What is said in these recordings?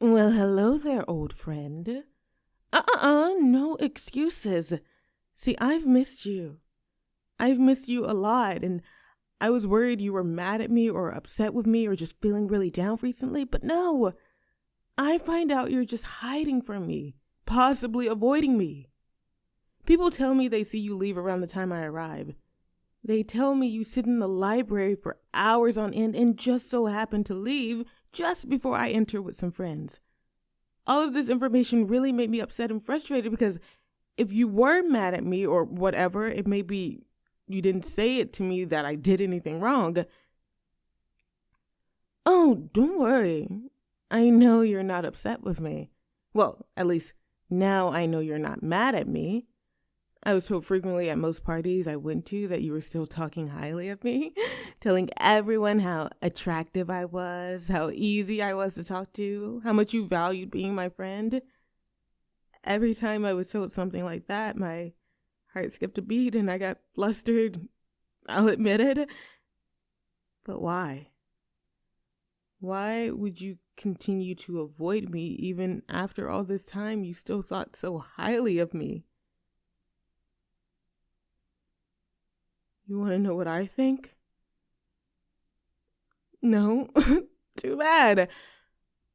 Well, hello there, old friend. No excuses. See, I've missed you. I've missed you a lot, and I was worried you were mad at me or upset with me or just feeling really down recently, but no. I find out you're just hiding from me, possibly avoiding me. People tell me they see you leave around the time I arrive. They tell me you sit in the library for hours on end and just so happen to leave just before I enter with some friends. All of this information really made me upset and frustrated because if you were mad at me or whatever, it may be you didn't say it to me that I did anything wrong. Oh, don't worry. I know you're not upset with me. Well, at least now I know you're not mad at me. I was told frequently at most parties I went to that you were still talking highly of me, telling everyone how attractive I was, how easy I was to talk to, how much you valued being my friend. Every time I was told something like that, my heart skipped a beat and I got flustered, I'll admit it. But why? Why would you continue to avoid me even after all this time you still thought so highly of me? You want to know what I think? No? Too bad.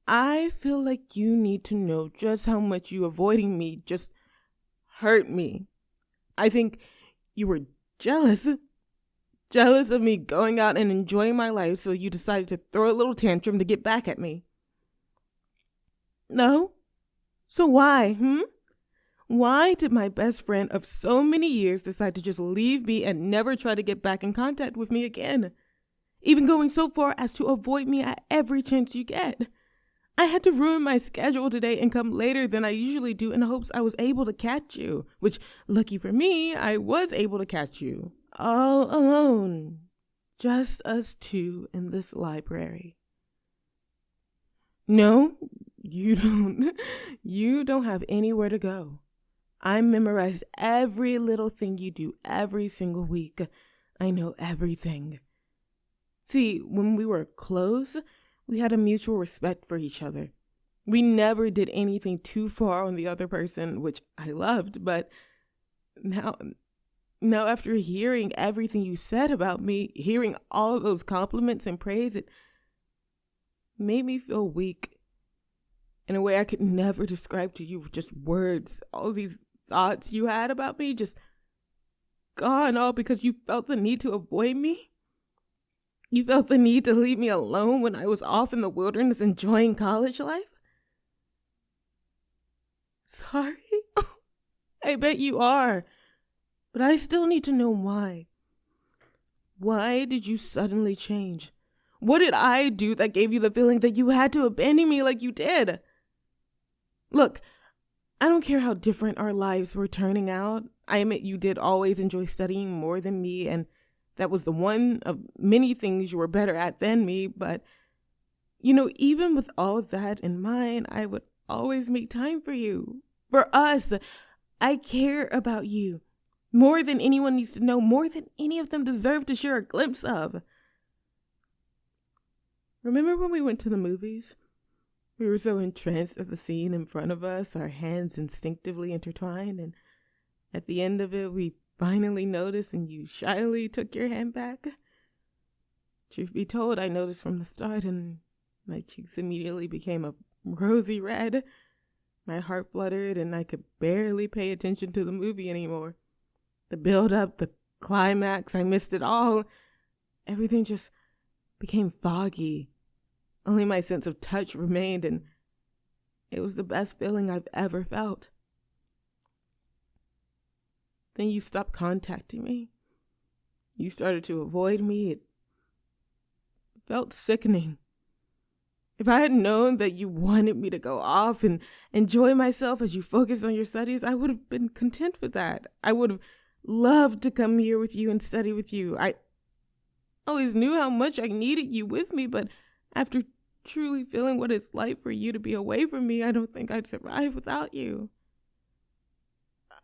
I feel like you need to know just how much you avoiding me just hurt me. I think you were jealous. Jealous of me going out and enjoying my life, so you decided to throw a little tantrum to get back at me. No? So why, Why did my best friend of so many years decide to just leave me and never try to get back in contact with me again? Even going so far as to avoid me at every chance you get. I had to ruin my schedule today and come later than I usually do in hopes I was able to catch you, which, lucky for me, I was able to catch you. All alone. Just us two in this library. No, you don't. You don't have anywhere to go. I memorized every little thing you do every single week. I know everything. See, when we were close, we had a mutual respect for each other. We never did anything too far on the other person, which I loved, but now after hearing everything you said about me, hearing all of those compliments and praise, it made me feel weak in a way I could never describe to you with just words. All these thoughts you had about me just gone, all because you felt the need to avoid me. You felt the need to leave me alone when I was off in the wilderness enjoying college life. Sorry? I bet you are. But I still need to know why. Why did you suddenly change? What did I do that gave you the feeling that you had to abandon me like you did? Look, I don't care how different our lives were turning out. I admit you did always enjoy studying more than me, and that was the one of many things you were better at than me. But, even with all that in mind, I would always make time for you. For us. I care about you. More than anyone needs to know, more than any of them deserve to share a glimpse of. Remember when we went to the movies? We were so entranced with the scene in front of us, our hands instinctively intertwined, and at the end of it, we finally noticed and you shyly took your hand back. Truth be told, I noticed from the start and my cheeks immediately became a rosy red. My heart fluttered and I could barely pay attention to the movie anymore. The build-up, the climax, I missed it all. Everything just became foggy. Only my sense of touch remained, and it was the best feeling I've ever felt. Then you stopped contacting me. You started to avoid me. It felt sickening. If I had known that you wanted me to go off and enjoy myself as you focused on your studies, I would have been content with that. I would have loved to come here with you and study with you. I always knew how much I needed you with me, but after truly feeling what it's like for you to be away from me, I don't think I'd survive without you.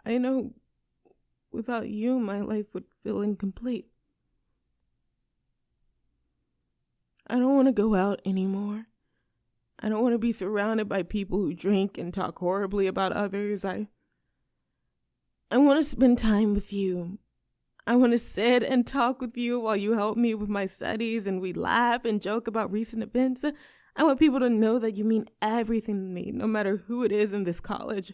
I know without you, my life would feel incomplete. I don't want to go out anymore. I don't want to be surrounded by people who drink and talk horribly about others. I want to spend time with you. I want to sit and talk with you while you help me with my studies and we laugh and joke about recent events. I want people to know that you mean everything to me, no matter who it is in this college.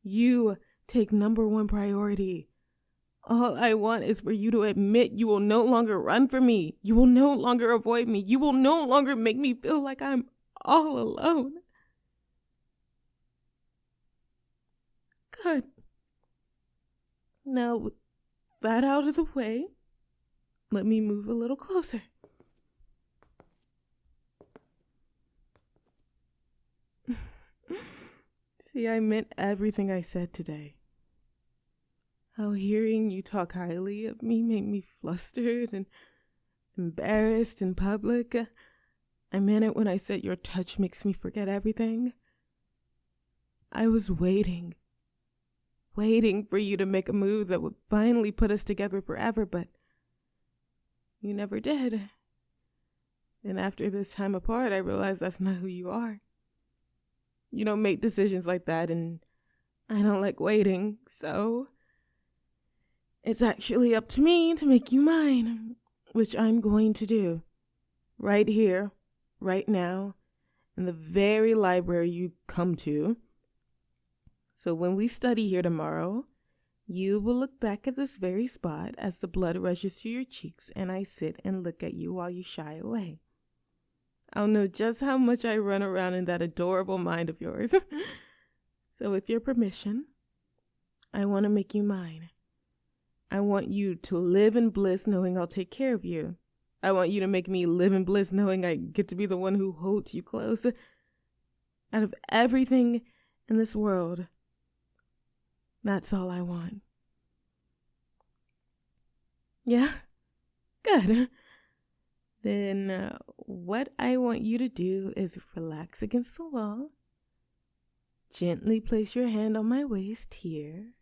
You take #1 priority. All I want is for you to admit you will no longer run from me. You will no longer avoid me. You will no longer make me feel like I'm all alone. Good. Now, with that out of the way, let me move a little closer. See, I meant everything I said today. How hearing you talk highly of me made me flustered and embarrassed in public. I meant it when I said your touch makes me forget everything. I was waiting for you to make a move that would finally put us together forever, but you never did. And after this time apart, I realized that's not who you are. You don't make decisions like that, and I don't like waiting, so it's actually up to me to make you mine, which I'm going to do. Right here, right now, in the very library you come to. So when we study here tomorrow, you will look back at this very spot as the blood rushes to your cheeks and I sit and look at you while you shy away. I'll know just how much I run around in that adorable mind of yours. So with your permission, I want to make you mine. I want you to live in bliss knowing I'll take care of you. I want you to make me live in bliss knowing I get to be the one who holds you close. Out of everything in this world, that's all I want. Yeah? Good. Then what I want you to do is relax against the wall. Gently place your hand on my waist here.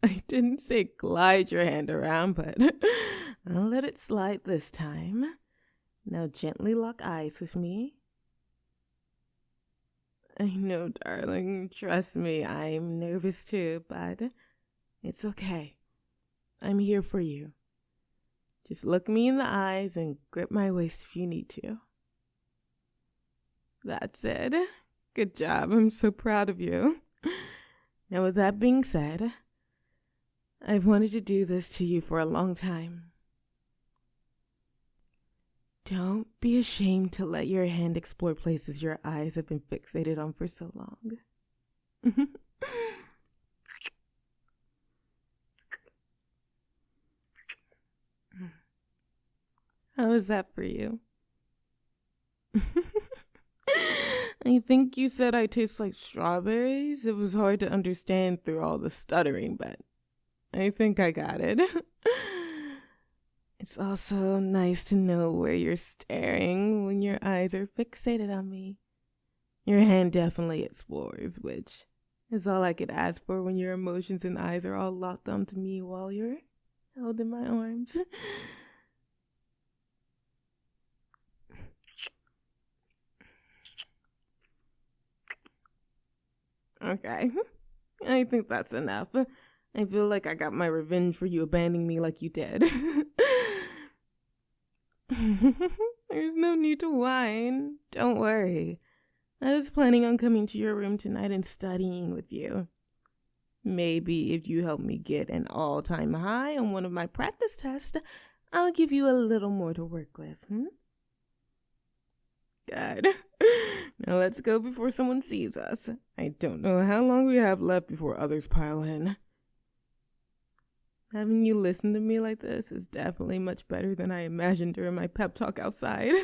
I didn't say glide your hand around, but I'll let it slide this time. Now gently lock eyes with me. I know, darling. Trust me, I'm nervous too, but it's okay. I'm here for you. Just look me in the eyes and grip my waist if you need to. That's it. Good job. I'm so proud of you. Now, with that being said, I've wanted to do this to you for a long time. Don't be ashamed to let your hand explore places your eyes have been fixated on for so long. How is that for you? I think you said I taste like strawberries. It was hard to understand through all the stuttering, but I think I got it. It's also nice to know where you're staring when your eyes are fixated on me. Your hand definitely explores, which is all I could ask for when your emotions and eyes are all locked onto me while you're held in my arms. Okay, I think that's enough. I feel like I got my revenge for you abandoning me like you did. There's no need to whine. Don't worry. I was planning on coming to your room tonight and studying with you. Maybe if you help me get an all-time high on one of my practice tests, I'll give you a little more to work with, Good. Now let's go before someone sees us. I don't know how long we have left before others pile in. Having you listen to me like this is definitely much better than I imagined during my pep talk outside.